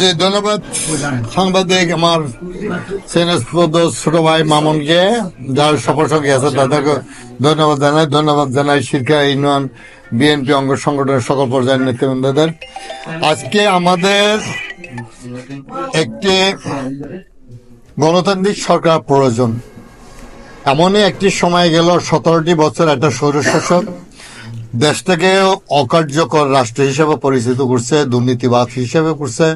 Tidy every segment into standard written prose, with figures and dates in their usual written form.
জি, ধন্যবাদ সাংবাদিক আমার ছোট ভাই মামুনকে, যার সফরসঙ্গী আছে তাদেরকে ধন্যবাদ জানাই শিক্ষা ইউনিয়ন বিএনপি অঙ্গ সংগঠনের সকল পর্যায়ের নেতৃবৃন্দদের। আজকে আমাদের একটি গণতান্ত্রিক সরকার প্রয়োজন। এমনই একটি সময় গেল, 17টি বছর একটা স্বৈরশাসক দেশটাকে অকার্যকর রাষ্ট্র হিসেবে পরিচিত করছে, দুর্নীতিবাদ হিসেবে করছে,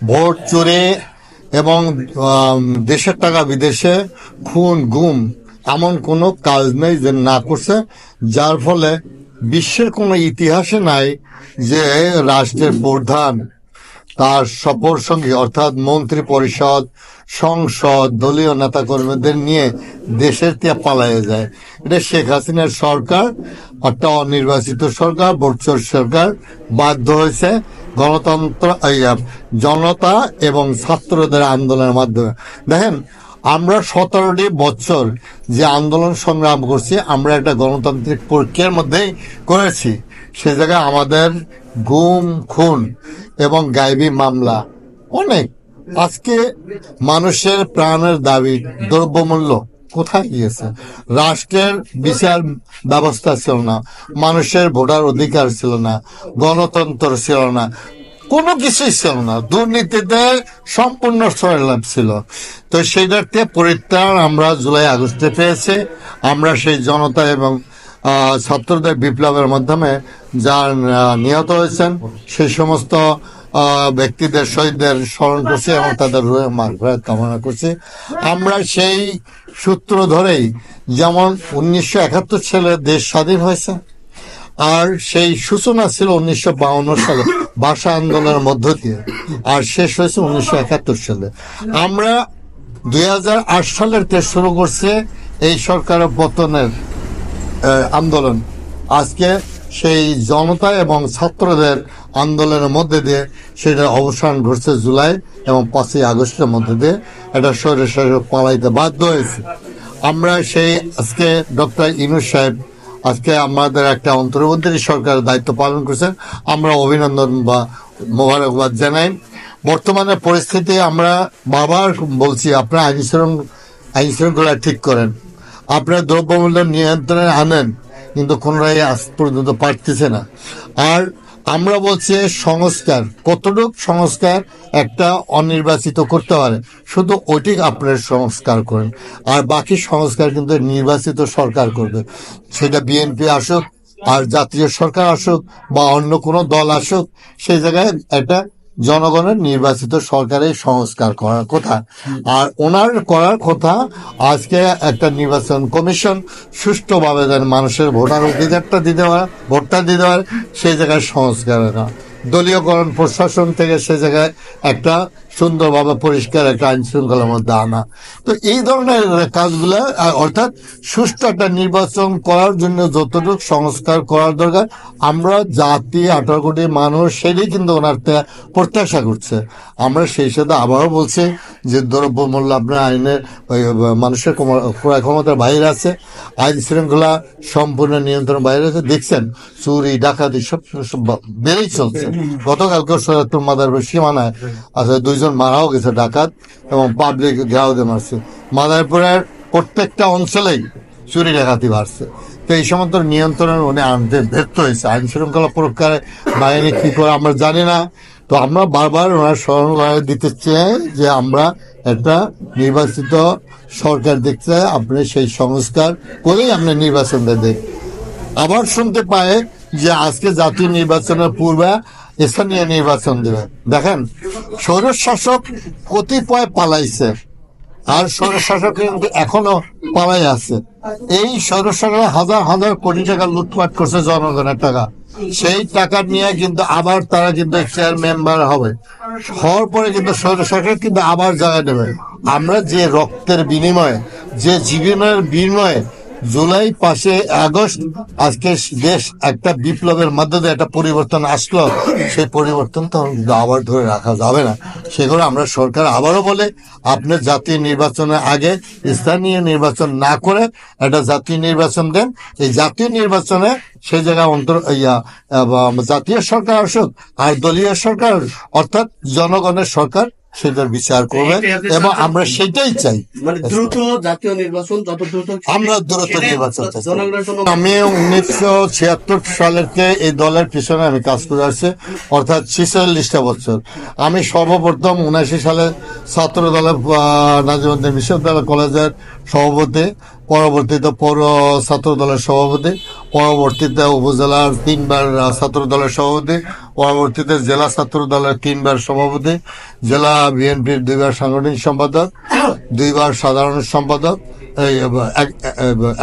ভোট চুরি এবং দেশের টাকা বিদেশে খুন গুম এমন কোনো কাজ নেই যে না করছে, যার ফলে বিশ্বের কোনো ইতিহাসে নাই যে রাষ্ট্রের প্রধান তার সফর সঙ্গী অর্থাৎ মন্ত্রী পরিষদ, সংসদ, দলীয় নেতা কর্মীদের নিয়ে দেশের থেকে পালাইয়া যায়। এটা শেখ হাসিনার সরকার, একটা অনির্বাচিত সরকার, বর্চর সরকার বাধ্য হয়েছে গণতন্ত্র, জনতা এবং ছাত্রদের আন্দোলনের মাধ্যমে। দেখেন, আমরা 17টি বছর যে আন্দোলন সংগ্রাম করছি, আমরা একটা গণতান্ত্রিক প্রক্রিয়ার মধ্যেই করেছি। সে জায়গায় আমাদের গুম খুন এবং গায়েবী মামলা অনেক। আজকে মানুষের প্রাণের দাবি, দ্রব্যমূল্য কোথায় গিয়েছে? রাষ্ট্রের বিচার ব্যবস্থা ছিল না, মানুষের ভোটার অধিকার ছিল না, গণতন্ত্র ছিল না, কোনো কিছুই ছিল না, দুর্নীতিতে সম্পূর্ণ সয়লাভ ছিল। তো সেইটাতে পরিত্রাণ আমরা জুলাই আগস্টে পেয়েছি। আমরা সেই জনতা এবং ছাত্রদের বিপ্লবের মাধ্যমে যারা নিহত হয়েছেন সেই সমস্ত ব্যক্তিদের, শহীদদের স্মরণ করছি এবং তাদের রুহে মাগফিরাত কামনা করছি। আমরা সেই সূত্র ধরেই, যেমন 1971 সালে দেশ স্বাধীন হয়েছে, আর সেই সূচনা ছিল 1952 সালে ভাষা আন্দোলনের মধ্য দিয়ে, আর শেষ হয়েছে 1971 সালে। আমরা 2008 সালের থেকে শুরু করছে এই সরকারের পতনের আন্দোলন। আজকে সেই জনতা এবং ছাত্রদের আন্দোলনের মধ্যে দিয়ে সেটার অবসান ঘটছে জুলাই এবং 5ই আগস্টের মধ্যে দিয়ে। এটা স্বৈরশাসক পালাইতে বাধ্য হয়েছে। আমরা সেই আজকে ডক্টর ইউনূস সাহেব আজকে আমাদের একটা অন্তর্বর্তী সরকারের দায়িত্ব পালন করছেন, আমরা অভিনন্দন বা মোবারকবাদ জানাই। বর্তমানে পরিস্থিতি আমরা বারবার বলছি, আপনারা আইন শৃঙ্খলা ঠিক করেন, আপনারা দ্রব্যমূল্য নিয়ন্ত্রণে আনেন, কিন্তু কোনরাই আজ পর্যন্ত পারতেছে না। আর আমরা বলছি সংস্কার, কতটুকু সংস্কার একটা অনির্বাচিত করতে পারে, শুধু ওইটি আপনার সংস্কার করেন, আর বাকি সংস্কার কিন্তু নির্বাচিত সরকার করবে। সেটা বিএনপি আসুক, আর জাতীয় সরকার আসুক, বা অন্য কোনো দল আসুক, সেই জায়গায় একটা জনগণের নির্বাচিত সরকারের সংস্কার করার কথা। আর ওনার করার কথা আজকে একটা নির্বাচন কমিশন সুষ্ঠুভাবে যেন মানুষের ভোটার অধিকারটা দিতে পারে, ভোটটা দিতে পারে, সেই জায়গায় সংস্কার না, দলীয়করণ প্রশাসন থেকে সে জায়গায় একটা সুন্দরভাবে পরিষ্কার একটা আইন শৃঙ্খলার মধ্যে আনা। তো এই ধরনের কাজগুলা, অর্থাৎ সুষ্ঠু একটা নির্বাচন করার জন্য যতটুকু সংস্কার করার দরকার, আমরা জাতি 18 কোটি মানুষ সেটাই কিন্তু ওনার প্রত্যাশা করছে। আমরা সেই সাথে আবারও বলছি যে দ্রব্যমূল্য আপনার আইনের মানুষের ক্রয় ক্ষমতার বাইরে আছে, আইন শৃঙ্খলা সম্পূর্ণ নিয়ন্ত্রণ বাইরে আছে। দেখছেন চুরি ডাকাতি সব বেড়েই চলছে। গতকালকে সৈয়দপুর মাদারীপুর সীমানায় আছে 2 জন মারাও গেছে ডাকাত, এবং পাবলিক ঘেরাওতে মারছে। মাদারীপুরের প্রত্যেকটা অঞ্চলেই চুরি ডাকাতি বাড়ছে। তো এই সমস্ত নিয়ন্ত্রণ উনি আনতে ব্যর্থ হয়েছে। আইন শৃঙ্খলা প্রকার বাহিনী কি করে আমরা জানি না। তো আমরা বারবার ওনার স্মরণ দিতে চাই যে আমরা একটা নির্বাচিত সরকার দেখতে চাই, আপনি সেই সংস্কার করেই আপনি নির্বাচনটা দেন। আবার শুনতে পায় যে আজকে জাতীয় নির্বাচনের পূর্বে স্থানীয় নির্বাচন দেবে। দেখেন, স্বৈরশাসক কতিপয় পালাইছে, আর স্বৈরশাসক কিন্তু এখনো পালাই আছে। এই স্বৈরশাসক হাজার হাজার কোটি টাকা লুটপাট করছে জনগণের টাকা। সেই টাকা নিয়ে কিন্তু আবার তারা কিন্তু চেয়ার মেম্বার হবে, হওয়ার পরে কিন্তু স্বৈরশাসক কিন্তু আবার জায়গা নেবে। আমরা যে রক্তের বিনিময়ে, যে জীবনের বিনিময়ে জুলাই 5 আগস্ট আজকে দেশ একটা বিপ্লবের মধ্যে দিয়ে একটা পরিবর্তন আসলো, সেই পরিবর্তন তো আবার ধরে রাখা যাবে না। সেগুলো আমরা সরকার আবারও বলে, আপনি জাতীয় নির্বাচনের আগে স্থানীয় নির্বাচন না করে একটা জাতীয় নির্বাচন দেন। এই জাতীয় নির্বাচনে সেই জায়গায় জাতীয় সরকার আসুক আর দলীয় সরকার অর্থাৎ জনগণের সরকার সেটার বিচার করবে, এবং আমরা সেটাই চাই। মানে দ্রুত জাতীয় নির্বাচন, যত দ্রুত আমরা দ্রুত নির্বাচন চাই। আমি 1976 সালের এই দলের পিছনে আমি কাজ করে আসছি, অর্থাৎ 46টা বছর। আমি সর্বপ্রথম 79 সালে ছাত্র দলের নাজিমুদ্দিন বিশ্ববিদ্যালয় কলেজের সভাপতি, পরবর্তীতে পৌর ছাত্র দলের সভাপতি, পরবর্তীতে উপজেলার 3বার ছাত্র দলের সভাপতি, পরবর্তীতে জেলা ছাত্র দলের 3বার সভাপতি, জেলা বিএনপির 2বার সাংগঠনিক সম্পাদক, 2বার সাধারণ সম্পাদক,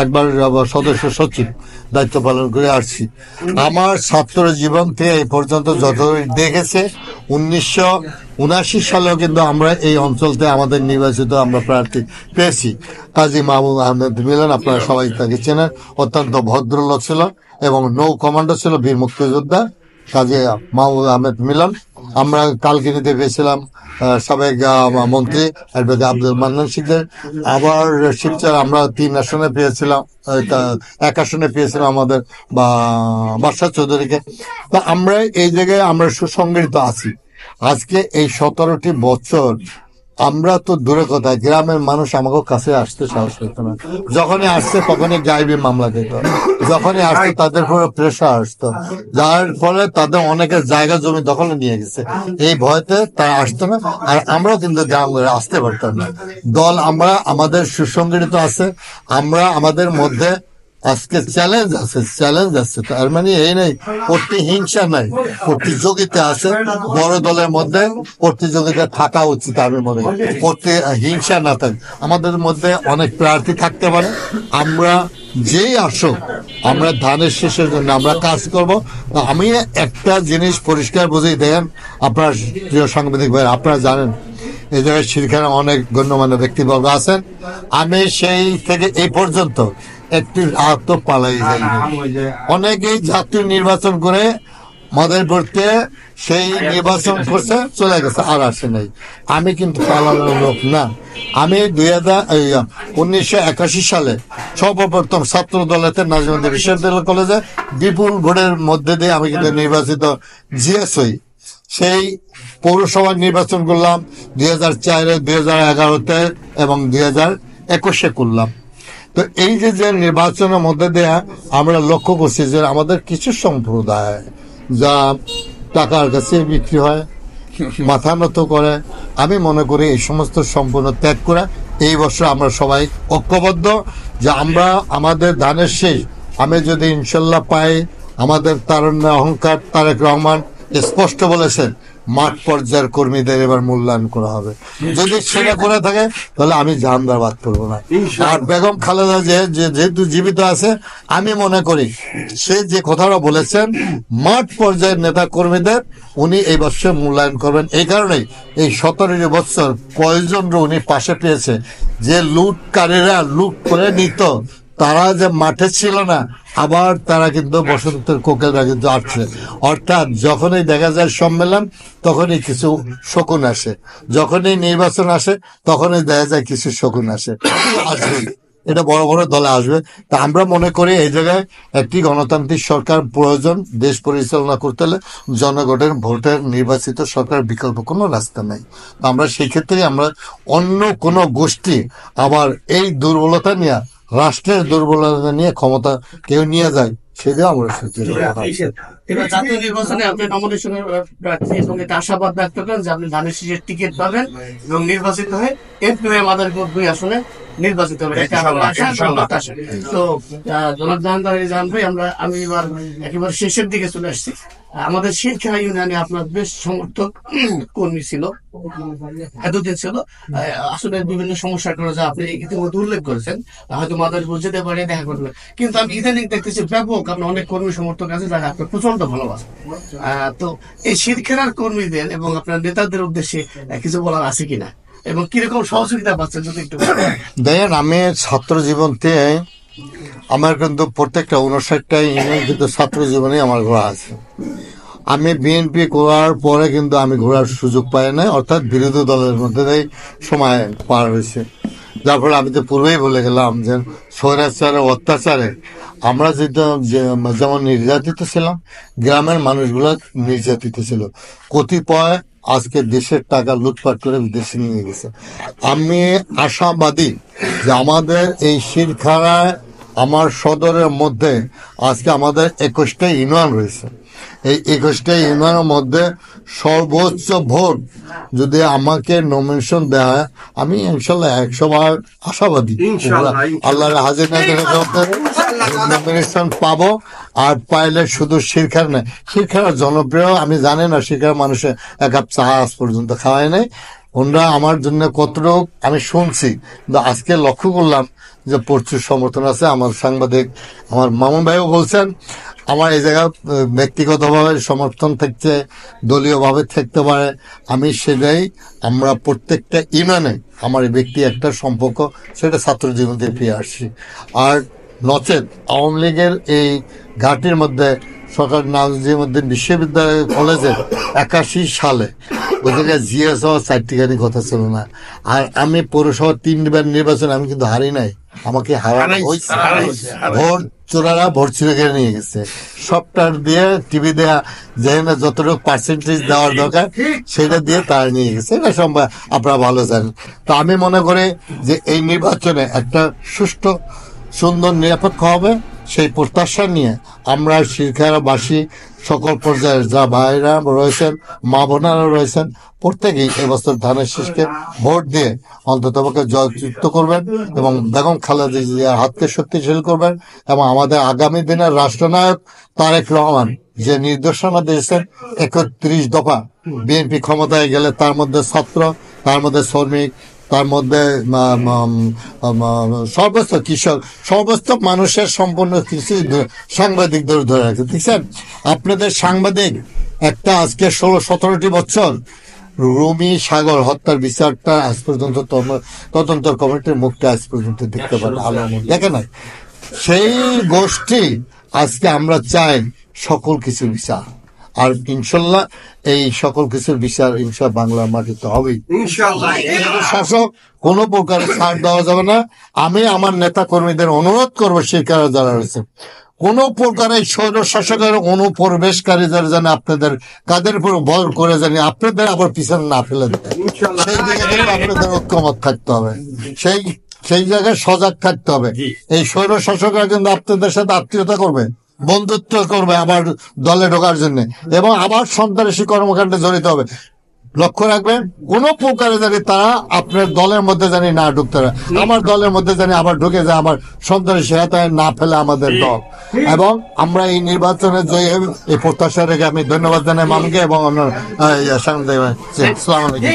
একবার সদস্য সচিব দায়িত্ব পালন করে আসছি। আমার ছাত্র জীবন থেকে এই পর্যন্ত যত দেখেছে, 1979 সালেও কিন্তু আমরা এই অঞ্চলতে আমাদের নির্বাচিত আমরা প্রার্থী পেয়েছি। কাজী মাহমুদ আহমেদ মিলন, আপনারা সবাই তাকে চেনেন, অত্যন্ত ভদ্রলোক ছিল এবং নৌ কমান্ডার ছিল, বীর মুক্তিযোদ্ধা কাজী মাহমুদ আহমেদ মিলন। আমরা কালকিনিতে পেয়েছিলাম সাবেক মন্ত্রী অ্যাডভোকেট আব্দুল মান্নান শিকদার। আবার শিবচর আমরা 3 আসনে পেয়েছিলাম, 1 আসনে পেয়েছিলাম আমাদের বাদশা চৌধুরীকে। তো আমরা এই জায়গায় আমরা সুসংগঠিত আছি। আজকে এই 17টি বছর আমরা তো দূরে কথা, গ্রামের মানুষ আমাকে কাছে আসতে সাহস করতো না। যখনই আসছে তখনই গাইবি মামলা দিত, যখনই আসতো তাদের উপরে প্রেশার আসতো, যার ফলে তাদের অনেকের জায়গা জমি দখলে নিয়ে গেছে। এই ভয়তে তারা আসতো না, আর আমরাও কিন্তু গ্রাম ঘরে আসতে পারতাম না। দল আমরা আমাদের সুসংগঠিত আছে, আমরা আমাদের মধ্যে আজকে চ্যালেঞ্জ আছে। তার মানে এই নেই প্রতিহিংসা নাই, প্রতিযোগিতা আছে। বড় দলের মধ্যে প্রতিযোগিতা থাকা উচিত, আমি মনে করি হিংসা না থাকে। আমাদের মধ্যে অনেক প্রার্থী থাকতে পারে, আমরা যেই আসুক আমরা ধানের শীষের জন্য আমরা কাজ করব। আমি একটা জিনিস পরিষ্কার বুঝেই দেখেন, আপনার প্রিয় সাংবাদিক ভাই, আপনারা জানেন এই জায়গায় সেখানে অনেক গণ্যমান্য ব্যক্তিবর্গ আছেন। আমি সেই থেকে এই পর্যন্ত একটি রাত পালাই যায়নি। অনেকেই জাতীয় নির্বাচন করে মদের করতে সেই নির্বাচন করছে, চলে গেছে, আর আসে নাই। আমি কিন্তু পালানোর লোক না। আমি 1981 সালে সর্বপ্রথম ছাত্র দলেতে নাজিমুদ্দিন বিশ্ববিদ্যালয় কলেজে বিপুল ভোটের মধ্যে দিয়ে আমি কিন্তু নির্বাচিত জিএস হই। সেই পৌরসভা নির্বাচন করলাম 2004-এ, 2011-তে এবং 2021-এ করলাম। তো এই যে নির্বাচনের মধ্যে দিয়ে আমরা লক্ষ্য করছি যে আমাদের কিছু সম্প্রদায় যা টাকার কাছে বিক্রি হয়, মাথা নত করে, আমি মনে করি এই সমস্ত সম্পূর্ণ ত্যাগ করে এই বছর আমরা সবাই ঐক্যবদ্ধ যে আমরা আমাদের ধানের শেষ আমি যদি ইনশাল্লাহ পাই, আমাদের তারুণ্য অহংকার তারেক রহমান স্পষ্ট বলেছেন মাঠ পর্যায়ের কর্মীদের এবার মূল্যায়ন করা হবে। যদি সেটা করে থাকে তাহলে আমি জাহান্নামে বাদ করবো না। আর বেগম খালেদা যেহেতু জীবিত আছে, আমি মনে করি সে যে কথাটা বলেছেন মাঠ পর্যায়ের নেতা কর্মীদের উনি এই বছর মূল্যায়ন করবেন। এই কারণেই এই 17 বছর কয়েকজন উনি পাশে পেয়েছে, যে লুটকারীরা লুট করে নিত তারা যে মাঠে ছিল না, আবার তারা কিন্তু বসন্তের কোকেলরা কিন্তু আসছে। অর্থাৎ যখনই দেখা যায় সম্মেলন তখনই কিছু শকুন আসে, যখনই নির্বাচন আসে তখনই দেখা যায় কিছু শকুন আসে, আসবে। এটা বড় বড় দলে আসবে। তা আমরা মনে করি এই জায়গায় একটি গণতান্ত্রিক সরকার প্রয়োজন। দেশ পরিচালনা করতে হলে জনগণের ভোটের নির্বাচিত সরকার বিকল্প কোনো রাস্তা নাই। আমরা সেই ক্ষেত্রে আমরা অন্য কোনো গোষ্ঠী আবার এই দুর্বলতা নিয়ে, রাষ্ট্রের দুর্বলতা নিয়ে ক্ষমতা কেউ নিয়ে যায়, সেটা আমরা এবার জাতীয় নির্বাচনে আপনি নমিনেশনের প্রার্থী এবং এটা আশাবাদ ব্যক্ত করেন যে আপনি ধানের শীষের টিকিট পাবেন এবং নির্বাচিত হয়ে এমপি হয়ে মাদারীপুর 2 আসনে নির্বাচিত হবে। তো জনাব জাহান ভাই, আমি এবার একেবারে শেষের দিকে চলে আসছি। আমাদের শিক্ষা ইউনিয়নে আপনার বেশ সমর্থক কর্মী ছিল, এতদিন ছিল। আসলে বিভিন্ন সমস্যার কারণে যা আপনি ইতিমধ্যে উল্লেখ করেছেন, হয়তো মাদারীপুর যেতে পারে, দেখা করবে। কিন্তু আমি ইদানিং দেখতেছি ব্যাপক আপনার অনেক কর্মী সমর্থক আছে যারা আপনার প্রচন্ড ভালোবাসে। তো এই শিরখেরার কর্মীদের এবং আপনার নেতাদের উদ্দেশ্যে কিছু বলার আছে কিনা এবং কিরকম সহযোগিতা পাচ্ছেন যদি একটু দেখেন। আমি ছাত্র জীবনতে আমার কিন্তু প্রত্যেকটা 59টা ইউনিয়ন কিন্তু ছাত্র জীবনে আমার ঘোরা আছে। আমি বিএনপি করার পরে কিন্তু আমি ঘোরার সুযোগ পাই না, অর্থাৎ বিরোধী দলের মধ্যে দিয়ে সময় পার হয়েছে। যার ফলে আমি তো পূর্বেই বলে গেলাম যে স্বৈরাচারের অত্যাচারে আমরা যেমন নির্যাতিত ছিলাম, গ্রামের মানুষগুলো নির্যাতিত ছিল। কতিপয় আজকে দেশের টাকা লুটপাট করে বিদেশে নিয়ে গেছে। আমি আশাবাদী যে আমাদের এই শিরখানায় আমার সদরের মধ্যে আজকে আমাদের 21টা ইউনিয়ন রয়েছে। এই 21টা ইউনিয়নের মধ্যে সর্বোচ্চ ভোট যদি আমাকে নমিনেশন দেওয়া হয়, আমি ইনশাল্লাহ 100 বার আশাবাদী আল্লাহর হাজির নমিনেশন পাবো। আর পাইলে শুধু শিরখার নয়, শিরখার জনপ্রিয় আমি জানি না, শিরখার মানুষের এক কাপ চা আজ পর্যন্ত খাওয়াই নাই। ওনারা আমার জন্য কতটুকু আমি শুনছি, কিন্তু আজকে লক্ষ্য করলাম যে প্রচুর সমর্থন আছে। আমার সাংবাদিক আমার মামুন ভাইও বলছেন, আমার এই জায়গায় ব্যক্তিগতভাবে সমর্থন থাকছে, দলীয়ভাবে থাকতে পারে, আমি সেটাই। আমরা প্রত্যেকটা ইউনিয়নে আমার এই ব্যক্তি একটা সম্পর্ক, সেটা ছাত্র জীবন থেকে ফিরে আসছি। আর নচেত আওয়ামী লীগের এই ঘাটির মধ্যে সরকার নাজিমুদ্দিন বিশ্ববিদ্যালয় কলেজের 81 সালে ওই জায়গায় জিএস হওয়ার 4টি গাড়ি কথা ছিল না। আর আমি পৌরসভা 3বার নির্বাচন আমি কিন্তু হারি নাই, আমাকে হারানো হয়েছে। ভোট চোরারা ভোট ছিঁড়ে কেড়ে নিয়ে গেছে, সফটওয়্যার দিয়ে টিভি দেয়া যেখানে যতটুকু পার্সেন্টেজ দেওয়ার দরকার সেটা দিয়ে তারা নিয়ে গেছে। এটা সম্ভব, আপনারা ভালো জানেন। তো আমি মনে করি যে এই নির্বাচনে একটা সুষ্ঠু সুন্দর নিরপেক্ষ হবে, সেই প্রত্যাশা নিয়ে আমরা শিরখানাবাসী সকল পর্যায়ের যা ভাইরা রয়েছেন, মা বোনারা রয়েছেন, প্রত্যেকেই এবছর ধানের শীষকে ভোট দিয়ে অন্ততপক্ষে জয়যুক্ত করবেন এবং বেগম খালেদা জিয়ার হাতকে শক্তিশালী করবেন। এবং আমাদের আগামী দিনের রাষ্ট্রনায়ক তারেক রহমান যে নির্দেশনা দিয়েছেন 31 দফা, বিএনপি ক্ষমতায় গেলে তার মধ্যে ছাত্র, তার মধ্যে শ্রমিক, তার মধ্যে সর্বোচ্চ কৃষক, সর্বোচ্চ মানুষের সম্পূর্ণ কৃষি সাংবাদিকদের ধরে রাখছে। দেখছেন আপনাদের সাংবাদিক একটা আজকে 16-17টি বছর রুমি সাগর হত্যার বিচারটা আজ পর্যন্ত তদন্ত কমিটির মুখটা আজ পর্যন্ত দেখতে পারে আলো দেখে নাই। সেই গোষ্ঠী আজকে আমরা চাই সকল কিছু বিচার, আর ইনশাল্লাহ এই সকল কিছুর বিচার ইনশাল্লাহ বাংলার মাটিতে হবেই। শাসক কোনো প্রকার ছাড় দেওয়া যাবে না। আমি আমার নেতা কর্মীদের অনুরোধ করবো, শিরখানা যারা রয়েছে, কোন প্রকারের স্বৈর শাসকের অনুপ্রবেশকারী যারা জানে আপনাদের কাদের উপর ভর করে জানি আপনাদের আবার পিছনে না ফেলে দেয়, সেই দিকে আপনাদের ঐক্যমত থাকতে হবে, সেই জায়গায় সজাগ থাকতে হবে। এই স্বৈর শাসকরা কিন্তু আপনাদের সাথে আত্মীয়তা করবে, বন্ধুত্ব করবে আবার দলে ঢোকার জন্য, এবং আবার সন্ত্রাসী কর্মকাণ্ডে জড়িত হবে। লক্ষ্য রাখবেন কোন প্রকারে জানি তারা আপনার দলের মধ্যে জানি না ঢুকতে পারে, আমার দলের মধ্যে জানি আবার ঢুকে যায়, আমার সন্ত্রাসী হাতায় না ফেলে আমাদের দল। এবং আমরা এই নির্বাচনে জয়ী হবে এই প্রত্যাশা রেখে আমি ধন্যবাদ জানাই মামকে এবং অন্য সাংবাদিক। আসসালামু আলাইকুম।